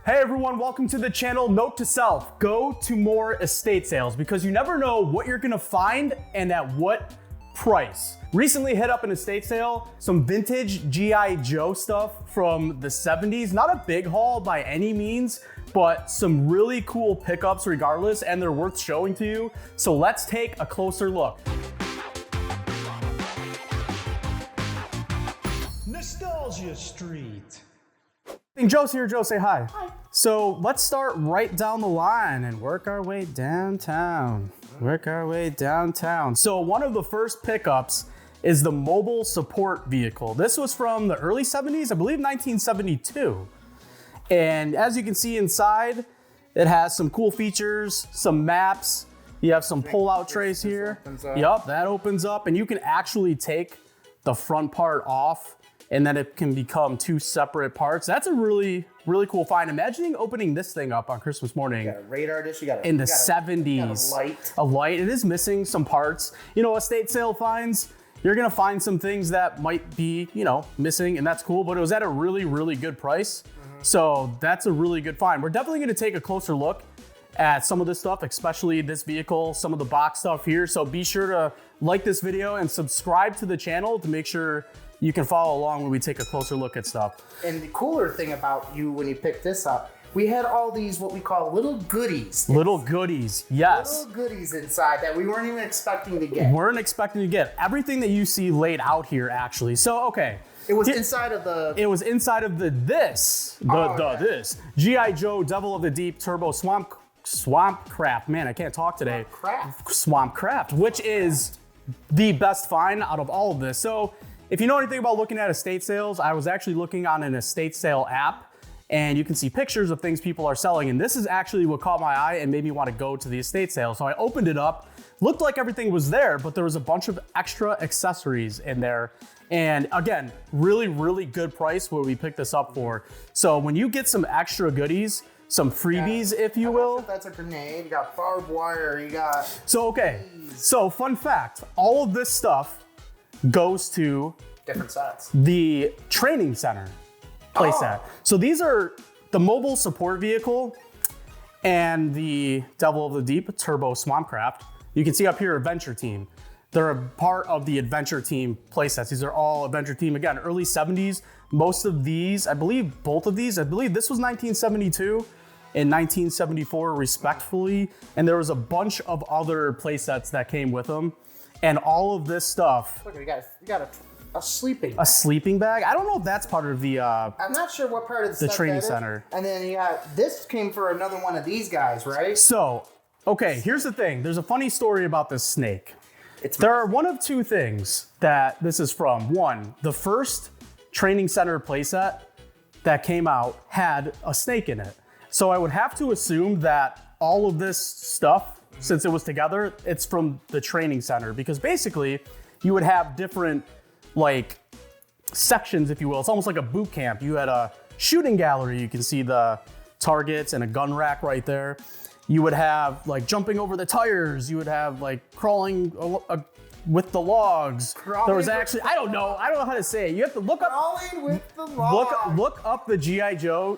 Hey everyone, welcome to the channel. Note to self, go to more estate sales because you never know what you're gonna find and at what price. Recently hit up an estate sale, some vintage G.I. Joe stuff from the 70s. Not a big haul by any means, but some really cool pickups regardless, and they're worth showing to you. So let's take a closer look. Nostalgia Street. Joe's here. Joe, say hi. Hi. So let's start right down the line and work our way downtown. So one of the first pickups is the mobile support vehicle. This was from the early 70s, I believe 1972. And as you can see inside, it has some cool features, some maps. You have some pull-out trays here. Yep, that opens up and you can actually take the front part off and then it can become two separate parts. That's a really, really cool find. Imagining opening this thing up on Christmas morning. You got a radar dish, in the 70s. A light. It is missing some parts. You know, estate sale finds, you're gonna find some things that might be, you know, missing, and that's cool, but it was at a really, really good price. So that's a really good find. We're definitely gonna take a closer look at some of this stuff, especially this vehicle, some of the box stuff here. So be sure to like this video and subscribe to the channel to make sure you can follow along when we take a closer look at stuff. And the cooler thing about you when you picked this up, we had all these what we call little goodies. Little goodies, yes. Little goodies inside that we weren't even expecting to get. Weren't expecting to get. Everything that you see laid out here, actually. So, okay. It was inside of the... It was inside of this G.I. Joe Devil of the Deep Turbo Swamp Crap. Man, I can't talk today. Swamp Crap, which is the best find out of all of this. So, if you know anything about looking at estate sales, I was actually looking on an estate sale app and you can see pictures of things people are selling. And this is actually what caught my eye and made me want to go to the estate sale. So I opened it up, looked like everything was there, but there was a bunch of extra accessories in there. And again, really, really good price what we picked this up for. So when you get some extra goodies, some freebies, if you will. That's a grenade, you got barbed wire, you got... So, okay, so fun fact, all of this stuff goes to different sets. The training center playset. So these are the mobile support vehicle and the Devil of the Deep Turbo Swamp Crap. You can see up here Adventure Team. They're a part of the Adventure Team playsets. These are all Adventure Team, again, early 70s. Most of these, I believe both of these, I believe this was 1972 and 1974 respectfully. And there was a bunch of other playsets that came with them. And all of this stuff. Look, you got a sleeping bag. A sleeping bag? I don't know if that's part of the I'm not sure what part of the training center. And then you got, this came for another one of these guys, right? So, okay, here's the thing. There's a funny story about this snake. There are one of two things that this is from. One, the first training center playset that came out had a snake in it. So I would have to assume that all of this stuff, since it was together, it's from the training center, because basically you would have different like sections, if you will. It's almost like a boot camp. You had a shooting gallery. You can see the targets and a gun rack right there. You would have like jumping over the tires. You would have like crawling with the logs. There was actually, I don't know how to say it. You have to look up. Crawling with the logs. Look up the G.I. Joe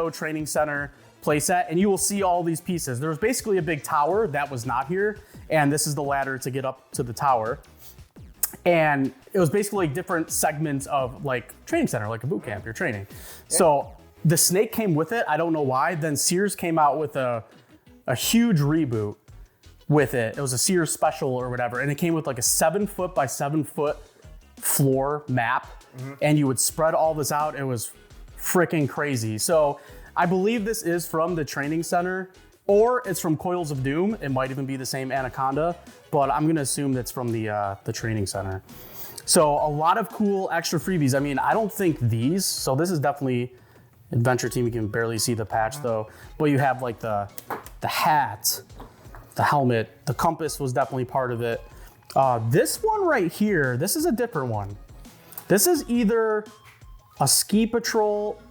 Training Center playset, and you will see all these pieces. There was basically a big tower that was not here, and this is the ladder to get up to the tower. And it was basically different segments of like training center, like a boot camp, you're training. Yeah. So the snake came with it. I don't know why. Then Sears came out with a huge reboot with it. It was a Sears special or whatever, and it came with like a 7-foot by 7-foot floor map, and you would spread all this out. It was freaking crazy. So I believe this is from the training center, or it's from Coils of Doom. It might even be the same Anaconda, but I'm gonna assume that's from the training center. So a lot of cool extra freebies. I mean, I don't think these, so this is definitely Adventure Team. You can barely see the patch though, but you have like the hat, the helmet, the compass was definitely part of it. This one right here, this is a different one. This is either a ski patrol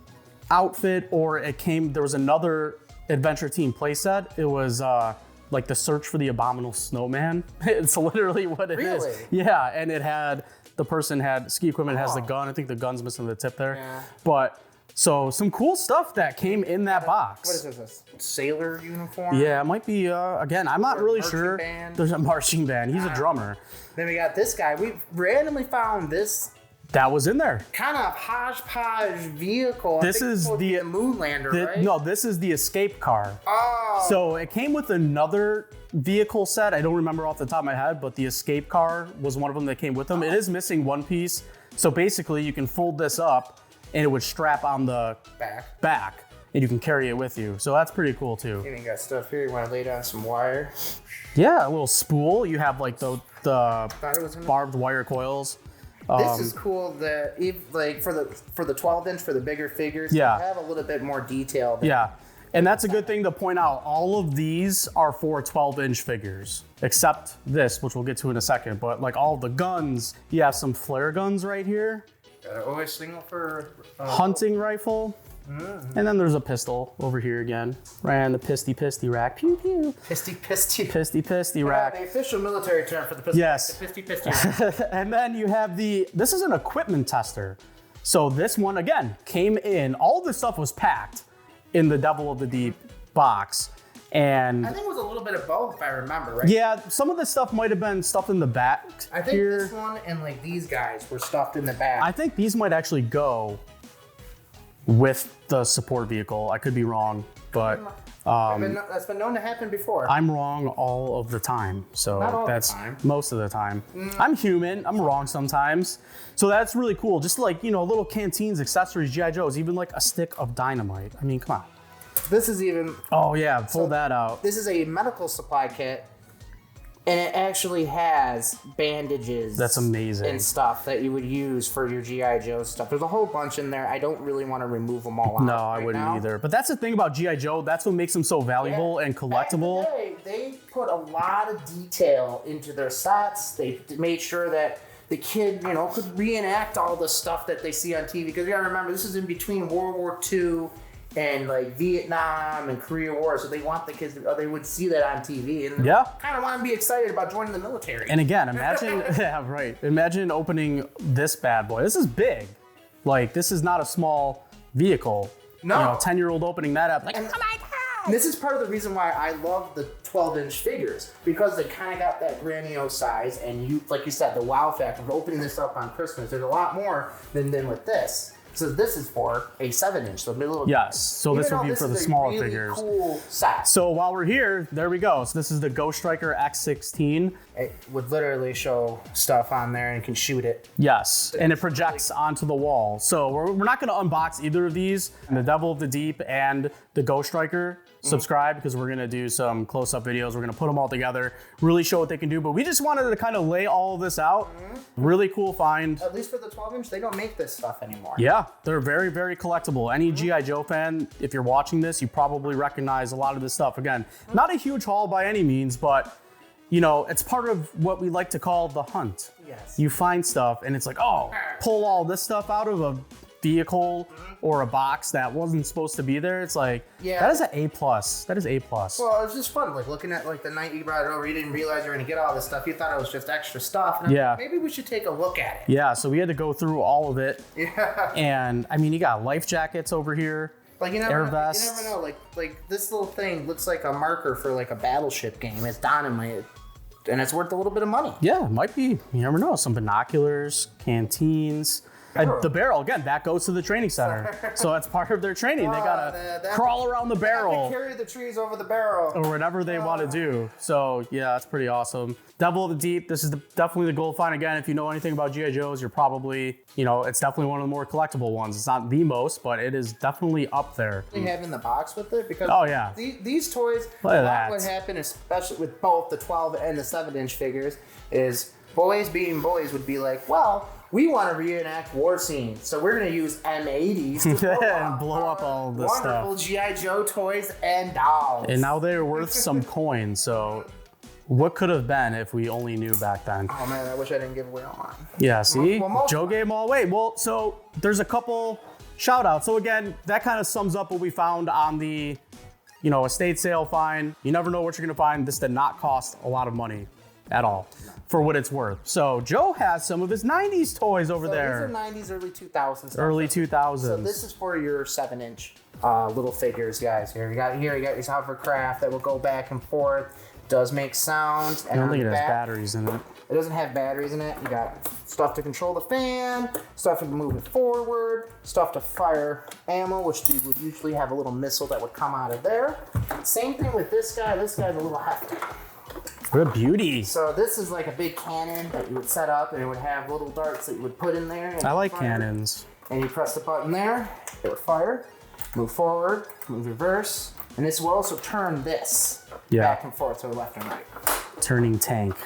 outfit, or there was another Adventure Team playset. It was like the Search for the Abominable Snowman. It's literally what it is. Yeah, and it had, the person had ski equipment, has the gun. I think the gun's missing the tip there. Yeah. But So some cool stuff that came in that box. What is this? A sailor uniform? Yeah, it might be, again, I'm not really sure. Band? There's a marching band. He's a drummer. Then we got this guy. We randomly found this That was in there. kind of hodgepodge vehicle. This is the Moonlander, right? No, this is the escape car. Oh. So it came with another vehicle set. I don't remember off the top of my head, but the escape car was one of them that came with them. It is missing one piece. So basically you can fold this up and it would strap on the back and you can carry it with you. So that's pretty cool too. You got stuff here. You want to lay down some wire? Yeah, a little spool. You have like the Thought it was in barbed wire coils. This is cool that like for the 12-inch for the bigger figures, Yeah. you have a little bit more detail. Yeah, and that's a good thing to point out. All of these are for 12-inch figures, except this, which we'll get to in a second. But like all the guns, you have some flare guns right here, Got an OS single for hunting rifle, and then there's a pistol over here again. Ran the pisty rack. Pew pew. Pisty. Pisty rack. The official military term for the pisty. Yes. The pisty. And then you have this is an equipment tester. So this one, again, came in, all this stuff was packed in the Devil of the Deep box. And I think it was a little bit of both, if I remember, right? yeah, some of the stuff might have been stuffed in the back I think here. this one and like these guys were stuffed in the back. I think these might actually go with the support vehicle. I could be wrong, but that's been known to happen before. I'm wrong all of the time. So Not all the that's time. most of the time. I'm human. I'm wrong sometimes. So that's really cool. Just like, little canteens, accessories, G.I. Joes, even like a stick of dynamite. I mean, come on. This is even. Oh yeah, pull that out. This is a medical supply kit, and it actually has bandages. That's amazing. And stuff that you would use for your GI Joe stuff. There's a whole bunch in there. I don't really want to remove them all out. No, I wouldn't either. But that's the thing about G.I. Joe. That's what makes them so valuable and collectible. Back in the day, they put a lot of detail into their sets. They made sure that the kid, could reenact all the stuff that they see on TV. Because you gotta remember, this is in between World War II and like Vietnam and Korea War, so they want the kids they would see that on TV and kind of want to be excited about joining the military. And again, imagine, yeah, right. Imagine opening this bad boy. This is big. Like, this is not a small vehicle. No. 10-year-old opening that up, like, oh my God. This is part of the reason why I love the 12-inch figures, because they kind of got that grandiose size, and like you said, the wow factor of opening this up on Christmas. There's a lot more than with this. So this is for a 7-inch, so a little. Yes, so this would be for the smaller really figures. Cool set. So while we're here, there we go. So this is the Ghoststriker X16. It would literally show stuff on there and can shoot it. Yes, and it projects onto the wall. So we're not going to unbox either of these, the Devil of the Deep and the Ghoststriker. Subscribe, because we're going to do some close-up videos. We're going to put them all together, really show what they can do. But we just wanted to kind of lay all of this out. Really cool find. At least for the 12-inch, they don't make this stuff anymore. Yeah, they're very, very collectible. Any G.I. Joe fan, if you're watching this, you probably recognize a lot of this stuff. Again, not a huge haul by any means, but it's part of what we like to call the hunt. Yes. You find stuff and it's like, oh, pull all this stuff out of a vehicle or a box that wasn't supposed to be there. It's like, that is an A+. That is A+. Well, it was just fun, like looking at like the night you brought it over, you didn't realize you were gonna get all this stuff. You thought it was just extra stuff. And I'm like, maybe we should take a look at it. Yeah, so we had to go through all of it. Yeah. And I mean, you got life jackets over here. Like air vests. You never know. Like this little thing looks like a marker for like a battleship game. It's dynamite, and it's worth a little bit of money. Yeah, it might be. You never know. Some binoculars, canteens. The barrel, again, that goes to the training center. So that's part of their training. They gotta crawl around the barrel. Carry the trees over the barrel. Or whatever they want to do. So yeah, that's pretty awesome. Devil of the Deep, this is definitely the gold find. Again, if you know anything about G.I. Joes, you're probably, it's definitely one of the more collectible ones. It's not the most, but it is definitely up there. They have in the box with it, because these toys, look at that. What happened, especially with both the 12 and the 7-inch figures, is boys being boys would be like, well, we want to reenact war scenes, so we're going to use M80s to blow up all this stuff. Wonderful G.I. Joe toys and dolls. And now they're worth some coins, so what could have been if we only knew back then? Oh man, I wish I didn't give away all mine. Yeah, see? Joe gave them all away. Well, so there's a couple shout outs. So again, that kind of sums up what we found on the, estate sale find. You never know what you're going to find. This did not cost a lot of money. at all, for what it's worth. So Joe has some of his 90s toys over there. These are 90s, early 2000s stuff. Early 2000s. So this is for your 7-inch little figures, guys. Here you got your hovercraft that will go back and forth. Does make sounds. I don't think it has batteries in it. It doesn't have batteries in it. You got stuff to control the fan, stuff to move it forward, stuff to fire ammo, which you would usually have a little missile that would come out of there. Same thing with this guy. This guy's a little hefty. What a beauty. So this is like a big cannon that you would set up, and it would have little darts that you would put in there. And I like cannons. And you press the button there, it would fire, move forward, move reverse, and this will also turn this back and forth to the left and right. Turning tank.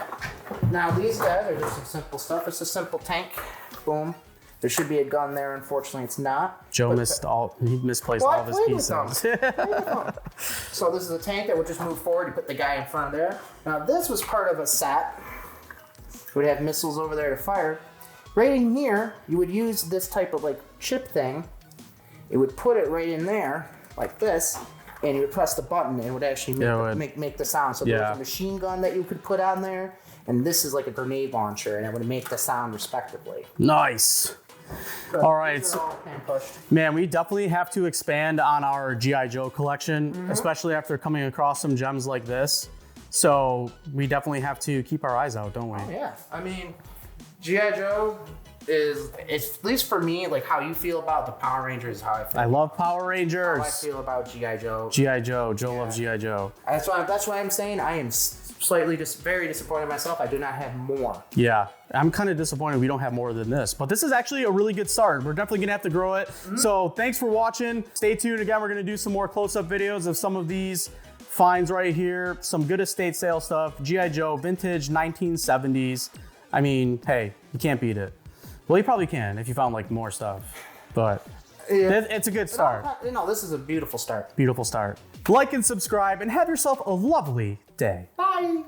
Now these guys are just some simple stuff. It's a simple tank. Boom. There should be a gun there. Unfortunately, it's not. Joe misplaced all of his pieces. So this is a tank that would just move forward. You put the guy in front of there. Now this was part of a set. We'd have missiles over there to fire. Right in here, you would use this type of like chip thing. It would put it right in there like this, and you would press the button, and it would actually make the sound. So there's a machine gun that you could put on there, and this is like a grenade launcher, and it would make the sound respectively. Nice. So all right, pushed. Man, we definitely have to expand on our G.I. Joe collection, especially after coming across some gems like this. So we definitely have to keep our eyes out, don't we? Oh, yeah, I mean, G.I. Joe is, at least for me, like how you feel about the Power Rangers is how I feel. I love Power Rangers. How I feel about G.I. Joe. G.I. Joe. Joe loves G.I. Joe. That's why I'm saying I am slightly very disappointed in myself. I do not have more. Yeah, I'm kind of disappointed we don't have more than this, but this is actually a really good start. We're definitely gonna have to grow it. So thanks for watching. Stay tuned. Again, we're gonna do some more close-up videos of some of these finds right here. Some good estate sale stuff. G.I. Joe, vintage 1970s. I mean, hey, you can't beat it. Well, you probably can if you found like more stuff, but it's a good start. No, this is a beautiful start. Beautiful start. Like and subscribe and have yourself a lovely day. Bye.